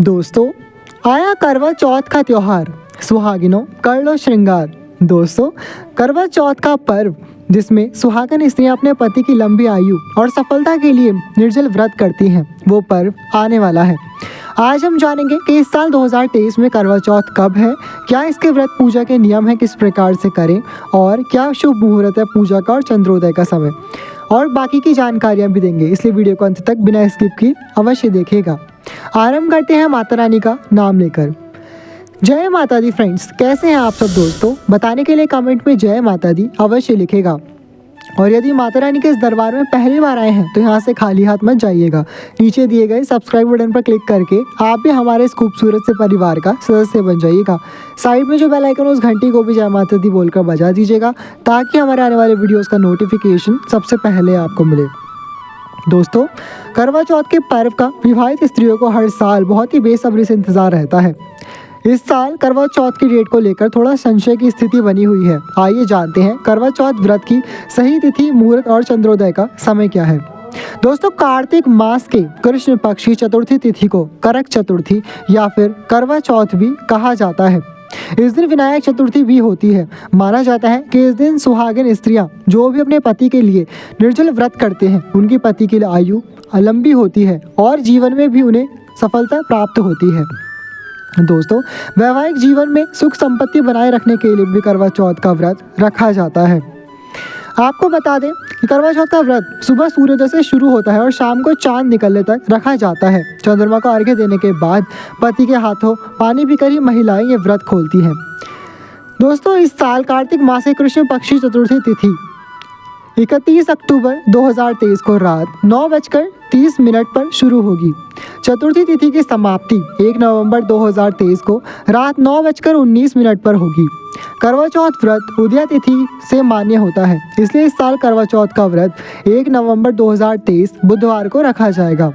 दोस्तों, आया करवा चौथ का त्योहार, सुहागिनों कर लो श्रृंगार। दोस्तों, करवा चौथ का पर्व जिसमें सुहागन स्त्रियां अपने पति की लंबी आयु और सफलता के लिए निर्जल व्रत करती हैं, वो पर्व आने वाला है। आज हम जानेंगे कि इस साल 2023 में करवा चौथ कब है, क्या इसके व्रत पूजा के नियम हैं, किस प्रकार से करें और क्या शुभ मुहूर्त है पूजा का और चंद्रोदय का समय, और बाकी की जानकारियां भी देंगे। इसलिए वीडियो को अंत तक बिना स्किप किए अवश्य देखिएगा। आरंभ करते हैं माता रानी का नाम लेकर। जय माता दी फ्रेंड्स, कैसे हैं आप सब दोस्तों? बताने के लिए कमेंट में जय माता दी अवश्य लिखेगा। और यदि माता रानी के इस दरबार में पहली बार आए हैं तो यहाँ से खाली हाथ मत जाइएगा। नीचे दिए गए सब्सक्राइब बटन पर क्लिक करके आप भी हमारे इस खूबसूरत से परिवार का सदस्य बन जाइएगा। साइड में जो बेल आइकन है उस घंटी को भी जय माता दी बोलकर बजा दीजिएगा, ताकि हमारे आने वाले वीडियोस का नोटिफिकेशन सबसे पहले आपको मिले। दोस्तों, करवा चौथ के पर्व का विवाहित स्त्रियों को हर साल बहुत ही बेसब्री से इंतजार रहता है। इस साल करवा चौथ की डेट को लेकर थोड़ा संशय की स्थिति बनी हुई है। आइए जानते हैं करवा चौथ व्रत की सही तिथि, मुहूर्त और चंद्रोदय का समय क्या है। दोस्तों, कार्तिक मास के कृष्ण पक्ष की चतुर्थी तिथि को करक चतुर्थी या फिर करवा चौथ भी कहा जाता है। इस दिन विनायक चतुर्थी भी होती है। माना जाता है कि इस दिन सुहागिन स्त्रियां जो भी अपने पति के लिए निर्जल व्रत करते हैं, उनकी पति की आयु लंबी होती है और जीवन में भी उन्हें सफलता प्राप्त होती है। दोस्तों, वैवाहिक जीवन में सुख संपत्ति बनाए रखने के लिए भी करवा चौथ का व्रत रखा जाता है। आपको बता दें कि करवा चौथ का व्रत सुबह सूर्योदय से शुरू होता है और शाम को चांद निकलने तक रखा जाता है। चंद्रमा को अर्घ्य देने के बाद पति के हाथों पानी पीकर ही महिलाएं ये व्रत खोलती हैं। दोस्तों, इस साल कार्तिक मास की कृष्ण पक्ष की चतुर्थी तिथि 31 अक्टूबर 2023 को रात 9:30 पर शुरू होगी। चतुर्थी तिथि की समाप्ति 1 नवंबर 2023 को रात 9:19 पर होगी। करवा चौथ व्रत उदया तिथि से मान्य होता है, इसलिए इस साल करवा चौथ का व्रत 1 नवंबर 2023 बुधवार को रखा जाएगा।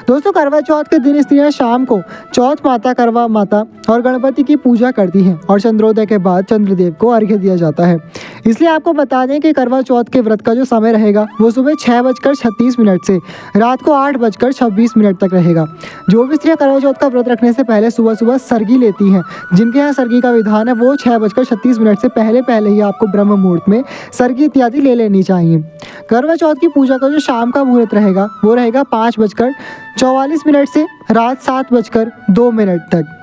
दोस्तों, करवा चौथ के दिन स्त्रियां शाम को चौथ माता, करवा माता और गणपति की पूजा करती हैं और चंद्रोदय के बाद चंद्रदेव को अर्घ्य दिया जाता है। इसलिए आपको बता दें कि करवा चौथ के व्रत का जो समय रहेगा वो सुबह 6:36 से रात को 8:26 तक रहेगा। जो भी स्त्रियां करवा चौथ का व्रत रखने से पहले सुबह सुबह सरगी लेती हैं, जिनके यहाँ सरगी का विधान है, वो 6:36 से पहले ही आपको ब्रह्म मुहूर्त में सरगी इत्यादि ले लेनी चाहिए। करवा चौथ की पूजा का जो शाम का मुहूर्त रहेगा वो रहेगा 5:44 से रात 7:02 तक।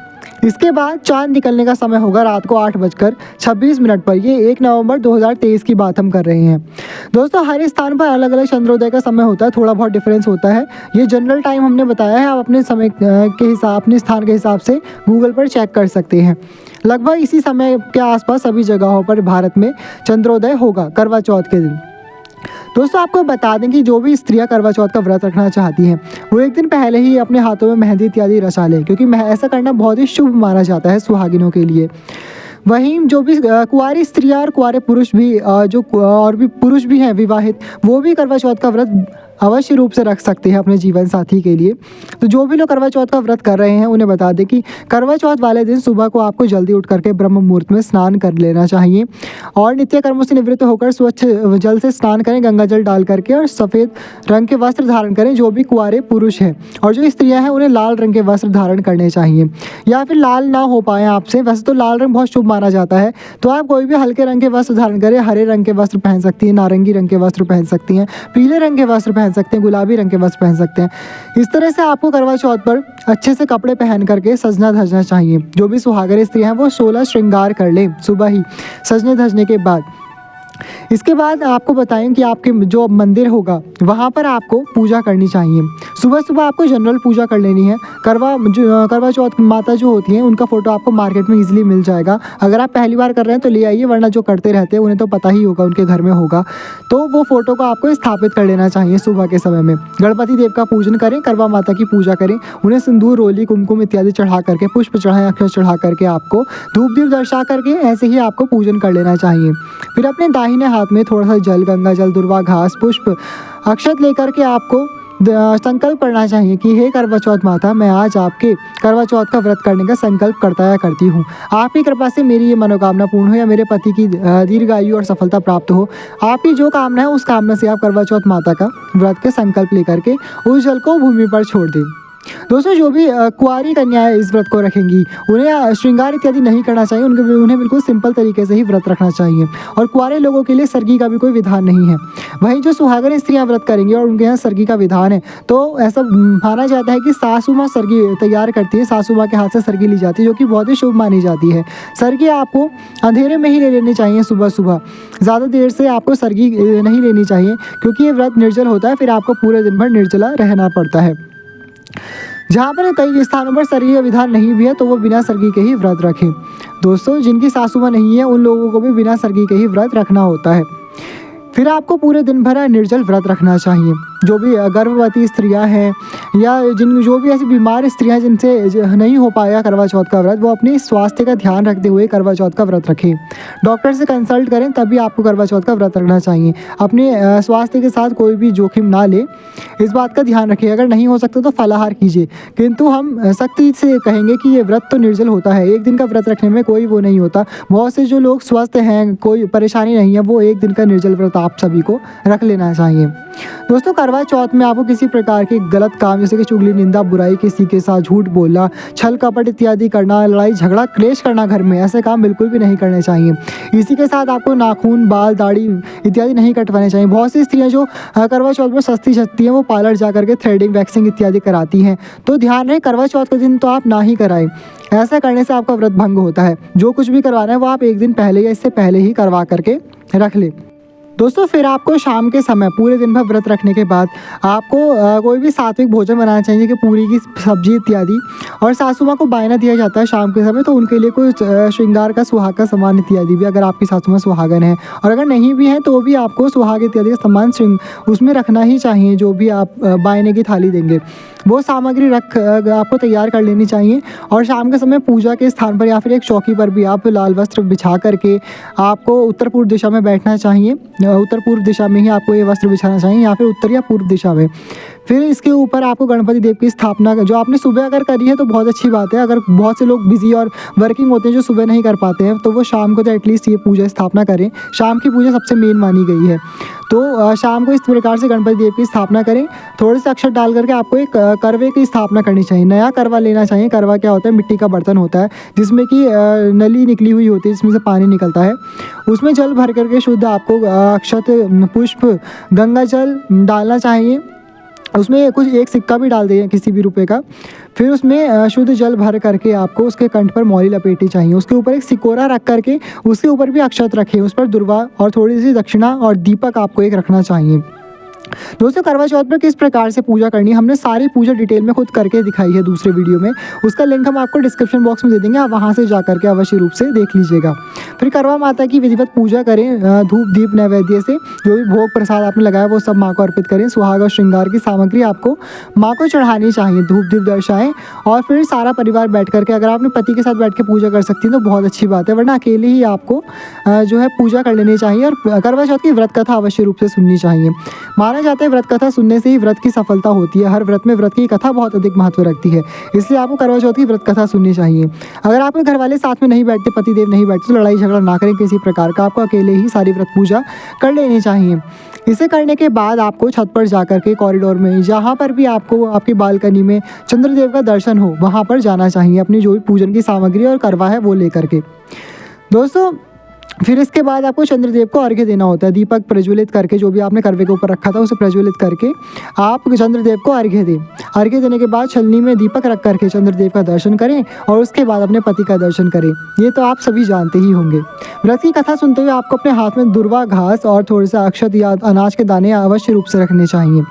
इसके बाद चांद निकलने का समय होगा रात को 8:26 पर। ये 1 नवंबर 2023 की बात हम कर रहे हैं। दोस्तों, हर स्थान पर अलग अलग चंद्रोदय का समय होता है, थोड़ा बहुत डिफरेंस होता है। ये जनरल टाइम हमने बताया है, आप अपने समय के हिसाब, अपने स्थान के हिसाब से गूगल पर चेक कर सकते हैं। लगभग इसी समय के आसपास सभी जगहों पर भारत में चंद्रोदय होगा करवा चौथ के दिन। दोस्तों, आपको बता दें कि जो भी स्त्रियां करवा चौथ का व्रत रखना चाहती हैं वो एक दिन पहले ही अपने हाथों में मेहंदी इत्यादि रचा लें, क्योंकि ऐसा करना बहुत ही शुभ माना जाता है सुहागिनों के लिए। वहीं जो भी कुंवारी स्त्रियां और कुंवारे पुरुष भी और भी पुरुष भी हैं विवाहित, वो भी करवा चौथ का व्रत अवश्य रूप से रख सकते हैं अपने जीवन साथी के लिए। तो जो भी लोग करवा चौथ का व्रत कर रहे हैं उन्हें बता दें कि करवा चौथ वाले दिन सुबह को आपको जल्दी उठ करके ब्रह्म मुहूर्त में स्नान कर लेना चाहिए और नित्य कर्मों से निवृत्त होकर स्वच्छ जल से स्नान करें, गंगा जल डाल करके, और सफ़ेद रंग के वस्त्र धारण करें जो भी कुंवारे पुरुष हैं। और जो स्त्रियां हैं उन्हें लाल रंग के वस्त्र धारण करने चाहिए, या फिर लाल ना हो पाए आपसे, वैसे तो लाल रंग बहुत शुभ माना जाता है, तो आप कोई भी हल्के रंग के वस्त्र धारण करें। हरे रंग के वस्त्र पहन सकती हैं, नारंगी रंग के वस्त्र पहन सकती हैं, पीले रंग के वस्त्र पहन सकते हैं, गुलाबी रंग के वस्त्र पहन सकते हैं। इस तरह से आपको करवा चौथ पर अच्छे से कपड़े पहन करके सजना धजना चाहिए। जो भी सुहागन स्त्रियां हैं वो 16 श्रृंगार कर लें सुबह ही सजने धजने के बाद। इसके बाद आपको बताएं कि आपके जो मंदिर होगा वहाँ पर आपको पूजा करनी चाहिए। सुबह सुबह आपको जनरल पूजा कर लेनी है। करवा चौथ माता जो होती हैं उनका फ़ोटो आपको मार्केट में इजीली मिल जाएगा। अगर आप पहली बार कर रहे हैं तो ले आइए, वरना जो करते रहते हैं उन्हें तो पता ही होगा, उनके घर में होगा, तो वो फ़ोटो को आपको स्थापित कर लेना चाहिए सुबह के समय में। गणपति देव का पूजन करें, करवा माता की पूजा करें, उन्हें सिंदूर, रोली, कुमकुम इत्यादि चढ़ा करके, पुष्प चढ़ाएं, अक्षर चढ़ा करके, आपको धूप दीप दर्शा करके ऐसे ही आपको पूजन कर लेना चाहिए। फिर अपने दाहिने हाथ में थोड़ा सा जल, गंगा जल, दुर्वा घास, पुष्प, अक्षत लेकर के आपको संकल्प करना चाहिए कि हे करवा चौथ माता, मैं आज आपके करवा चौथ का व्रत करने का संकल्प करता या करती हूँ। आपकी कृपा से मेरी ये मनोकामना पूर्ण हो या मेरे पति की दीर्घायु और सफलता प्राप्त हो। आपकी जो कामना है उस कामना से आप करवा चौथ माता का व्रत के संकल्प लेकर के उस जल को भूमि पर छोड़ दें। दोस्तों जो भी कुंवारी कन्याएं इस व्रत को रखेंगी उन्हें श्रृंगार इत्यादि नहीं करना चाहिए, उन्हें बिल्कुल सिंपल तरीके से ही व्रत रखना चाहिए। और कुंवारे लोगों के लिए सरगी का भी कोई विधान नहीं है। वहीं जो सुहागन स्त्रियां व्रत करेंगी और उनके यहाँ सरगी का विधान है, तो ऐसा माना जाता है कि सासू माँ सरगी तैयार करती है, सासू माँ के हाथ से सरगी ली जाती है, जो कि बहुत ही शुभ मानी जाती है। सरगी आपको अंधेरे में ही ले लेनी चाहिए, सुबह सुबह। ज़्यादा देर से आपको सरगी नहीं लेनी चाहिए, क्योंकि ये व्रत निर्जल होता है, फिर आपको पूरे दिन भर निर्जला रहना पड़ता है। जहाँ पर कई स्थानों पर सरगी का विधान नहीं भी है, तो वो बिना सरगी के ही व्रत रखें। दोस्तों जिनकी सासू माँ नहीं है, उन लोगों को भी बिना सरगी के ही व्रत रखना होता है। फिर आपको पूरे दिन भर निर्जल व्रत रखना चाहिए। जो भी गर्भवती स्त्रियां हैं या जो भी ऐसी बीमार स्त्रियां जिनसे नहीं हो पाएगा करवा चौथ का व्रत, वो अपने स्वास्थ्य का ध्यान रखते हुए करवा चौथ का व्रत रखें। डॉक्टर से कंसल्ट करें, तभी आपको करवा चौथ का व्रत रखना चाहिए। अपने स्वास्थ्य के साथ कोई भी जोखिम ना ले, इस बात का ध्यान रखिए। अगर नहीं हो सकता तो फलाहार कीजिए, किंतु हम सख्ती से कहेंगे कि ये व्रत तो निर्जल होता है। एक दिन का व्रत रखने में कोई वो नहीं होता। बहुत से जो लोग स्वस्थ हैं, कोई परेशानी नहीं है, वो एक दिन का निर्जल व्रत आप सभी को रख लेना चाहिए। दोस्तों करवा चौथ में आपको किसी प्रकार के गलत काम जैसे कि चुगली, निंदा, बुराई, किसी के साथ झूठ बोलना, छल कपट इत्यादि करना, लड़ाई झगड़ा, क्लेश करना घर में, ऐसे काम बिल्कुल भी नहीं करने चाहिए। इसी के साथ आपको नाखून, बाल, दाढ़ी इत्यादि नहीं कटवाने चाहिए। बहुत सी स्त्रियां जो करवा चौथ पर सस्ती सस्ती हैं, वो पार्लर जा करके थ्रेडिंग, वैक्सिंग इत्यादि कराती हैं, तो ध्यान रहे करवा चौथ के दिन तो आप ना ही कराएं। ऐसा करने से आपका व्रत भंग होता है। जो कुछ भी करवाना है वो आप एक दिन पहले या इससे पहले ही करवा करके रख लें। दोस्तों फिर आपको शाम के समय पूरे दिन भर व्रत रखने के बाद आपको कोई भी सात्विक भोजन बनाना चाहिए, कि पूरी की सब्जी इत्यादि। और सासू माँ को बायना दिया जाता है शाम के समय, तो उनके लिए कोई श्रृंगार का सुहाग का सामान इत्यादि भी, अगर आपकी सासू माँ सुहागन है, और अगर नहीं भी है तो भी आपको सुहाग इत्यादि का सामान उसमें रखना ही चाहिए। जो भी आप बायने की थाली देंगे वो सामग्री आपको तैयार कर लेनी चाहिए। और शाम के समय पूजा के स्थान पर या फिर एक चौकी पर भी आप लाल वस्त्र बिछा करके आपको उत्तर पूर्व दिशा में बैठना चाहिए। उत्तर पूर्व दिशा में ही आपको ये वस्त्र बिछाना चाहिए, या फिर उत्तर या पूर्व दिशा में। फिर इसके ऊपर आपको गणपति देव की स्थापना, जो आपने सुबह अगर करी है तो बहुत अच्छी बात है। अगर बहुत से लोग बिजी और वर्किंग होते हैं जो सुबह नहीं कर पाते हैं, तो वो शाम को तो एटलीस्ट ये पूजा स्थापना करें। शाम की पूजा सबसे मेन मानी गई है, तो शाम को इस प्रकार से गणपति देव की स्थापना करें। थोड़े से अक्षर डाल करके आपको एक करवे की स्थापना करनी चाहिए। नया करवा लेना चाहिए। करवा क्या होता है? मिट्टी का बर्तन होता है, जिसमें कि नली निकली हुई होती है, जिसमें से पानी निकलता है। उसमें जल भर करके शुद्ध आपको अक्षत, पुष्प, गंगा जल डालना चाहिए। उसमें कुछ एक सिक्का भी डाल दें किसी भी रुपए का। फिर उसमें शुद्ध जल भर करके आपको उसके कंठ पर मौली लपेटनी चाहिए। उसके ऊपर एक सिकोरा रख करके उसके ऊपर भी अक्षत रखें, उस पर दुर्वा और थोड़ी सी दक्षिणा और दीपक आपको एक रखना चाहिए। दोस्तों करवा चौथ पर किस प्रकार से पूजा करनी है, हमने सारी पूजा डिटेल में खुद करके दिखाई है दूसरे वीडियो में। उसका लिंक हम आपको डिस्क्रिप्शन बॉक्स में दे देंगे, आप वहां से जा करके अवश्य रूप से देख लीजिएगा। फिर करवा माता की विधिवत पूजा करें। धूप दीप नैवेद्य से जो भी भोग प्रसाद आपने लगाया वो सब माँ को अर्पित करें। सुहाग और श्रृंगार की सामग्री आपको माँ को चढ़ानी चाहिए। धूप दीप दर्शाएं और फिर सारा परिवार बैठ करके, अगर आपने पति के साथ बैठ के पूजा कर सकती हैं तो बहुत अच्छी बात है, वरना अकेले ही आपको जो है पूजा कर लेनी चाहिए। और करवा चौथ की व्रत कथा अवश्य रूप से सुननी चाहिए। माना जाता है व्रत कथा सुनने से ही व्रत की सफलता होती है। हर व्रत में व्रत की कथा बहुत अधिक महत्व रखती है, इसलिए आपको करवा चौथ की व्रत कथा सुननी चाहिए। अगर आपके घर वाले साथ में नहीं बैठते, पतिदेव नहीं बैठते, तो लड़ाई झगड़ा ना करें किसी प्रकार का। आपको अकेले ही सारी व्रत पूजा कर लेनी चाहिए। इसे करने के बाद आपको छत पर जाकर के कॉरिडोर में, जहाँ पर भी आपको आपकी बालकनी में चंद्रदेव का दर्शन हो, वहाँ पर जाना चाहिए अपनी जो भी पूजन की सामग्री और करवा है वो लेकर के। दोस्तों फिर इसके बाद आपको चंद्रदेव को अर्घ्य देना होता है। दीपक प्रज्वलित करके, जो भी आपने करवे के ऊपर रखा था उसे प्रज्वलित करके आप चंद्रदेव को अर्घ्य दें। अर्घ्य देने के बाद छलनी में दीपक रख करके चंद्रदेव का दर्शन करें और उसके बाद अपने पति का दर्शन करें। ये तो आप सभी जानते ही होंगे। व्रत की कथा सुनते हुए आपको अपने हाथ में दुर्वा, घास और थोड़े से अक्षत या अनाज के दाने अवश्य रूप से रखने चाहिए।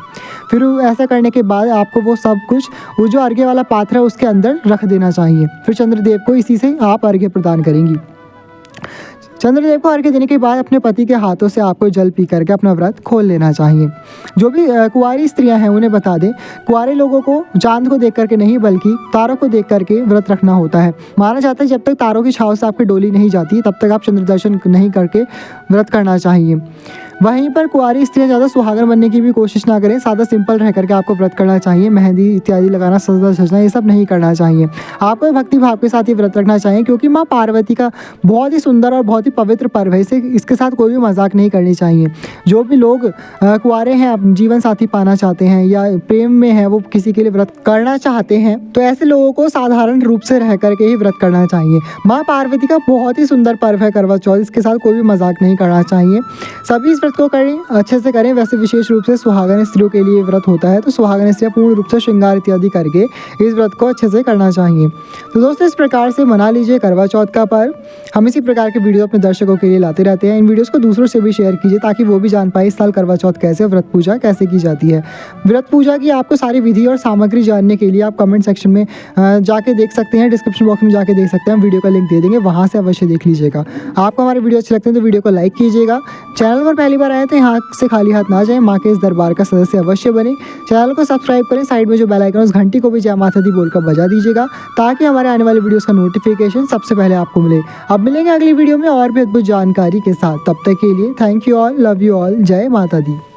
फिर ऐसा करने के बाद आपको वो सब कुछ, वो जो अर्घ्य वाला पात्र है उसके अंदर रख देना चाहिए। फिर चंद्रदेव को इसी से आप अर्घ्य प्रदान करेंगी। चंद्रदेव को अर्घ्य देने के बाद अपने पति के हाथों से आपको जल पी करके अपना व्रत खोल लेना चाहिए। जो भी कुंवारी स्त्रियां हैं उन्हें बता दें, कुंवारे लोगों को चांद को देख करके नहीं बल्कि तारों को देख करके व्रत रखना होता है। माना जाता है जब तक तारों की छाव से आपकी डोली नहीं जाती तब तक आप चंद्र दर्शन नहीं करके व्रत करना चाहिए। वहीं पर कुंवारी स्त्रियाँ ज़्यादा सुहागन बनने की भी कोशिश ना करें, सादा सिंपल रह करके आपको व्रत करना चाहिए। मेहंदी इत्यादि लगाना, सजना सजना ये सब नहीं करना चाहिए। आपको भक्ति भाव के साथ ये व्रत रखना चाहिए, क्योंकि माँ पार्वती का बहुत ही सुंदर और बहुत ही पवित्र पर्व है। इसके साथ कोई भी मजाक नहीं करनी चाहिए। जो भी लोग कुंवारे हैं, जीवन साथी पाना चाहते हैं या प्रेम में है, वो किसी के लिए व्रत करना चाहते हैं, तो ऐसे लोगों को साधारण रूप से रह करके ही व्रत करना चाहिए। माँ पार्वती का बहुत ही सुंदर पर्व है करवा चौथ, इसके साथ कोई भी मजाक नहीं करना चाहिए। सभी इस व्रत को करें, अच्छे से करें। वैसे विशेष रूप से सुहागन स्त्रियों के लिए व्रत होता है, तो सुहागन स्त्रियाँ पूर्ण रूप से श्रृंगार इत्यादि करके इस व्रत को अच्छे से करना चाहिए। तो दोस्तों, इस प्रकार से मना लीजिए करवा चौथ का पर्व। हम इसी प्रकार के वीडियो अपने दर्शकों के लिए लाते रहते हैं। इन वीडियोस को दूसरों से भी शेयर कीजिए, ताकि वो भी जान पाए इस साल करवा चौथ कैसे, व्रत पूजा कैसे की जाती है। व्रत पूजा की आपको सारी विधि और सामग्री जानने के लिए आप कमेंट सेक्शन में जाके देख सकते हैं, डिस्क्रिप्शन बॉक्स में जाके देख सकते हैं, हम वीडियो का लिंक दे देंगे, वहाँ से अवश्य देख लीजिएगा। आपको हमारे वीडियो अच्छे लगते हैं तो वीडियो को लाइक कीजिएगा। चैनल पर पहली बार आए तो यहाँ से खाली हाथ ना जाए, माँ के इस दरबार का सदस्य अवश्य बने। चैनल को सब्सक्राइब करें, साइड में जो बेल आइकन है उस घंटी को भी जय माता दी बोलकर बजा दीजिएगा, ताकि हमारे आने वाले वीडियोस का नोटिफिकेशन सबसे पहले आपको मिले। अब मिलेंगे अगली वीडियो में और भी अद्भुत जानकारी के साथ। तब तक के लिए thank you all, love you all, जय माता दी।